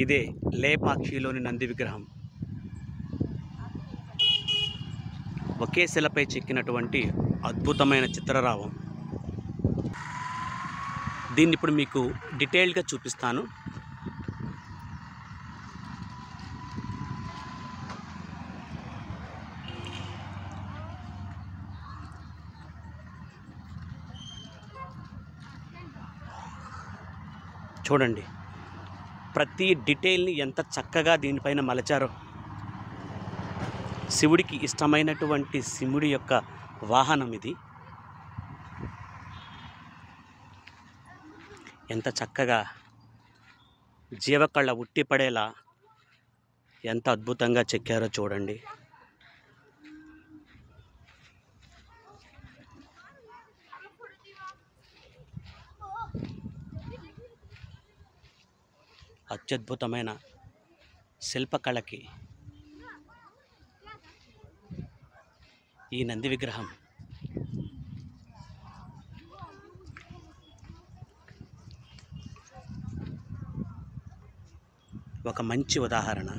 ఇదే లేపాక్షిలోని నంది విగ్రహం. ఒకే శిలపై చెక్కినటువంటి అద్భుతమైన చిత్రరావం. దీన్ని ఇప్పుడు మీకు డీటెయిల్డ్గా చూపిస్తాను. చూడండి, ప్రతి డీటెయిల్ని ఎంత చక్కగా దీనిపైన మలచారో. శివుడికి ఇష్టమైనటువంటి శివుడి యొక్క వాహనం ఇది. ఎంత చక్కగా జీవకళ్ళ ఉట్టిపడేలా ఎంత అద్భుతంగా చెక్కారో చూడండి. అత్యద్భుతమైన శిల్పకళకి ఈ నంది విగ్రహం ఒక మంచి ఉదాహరణ.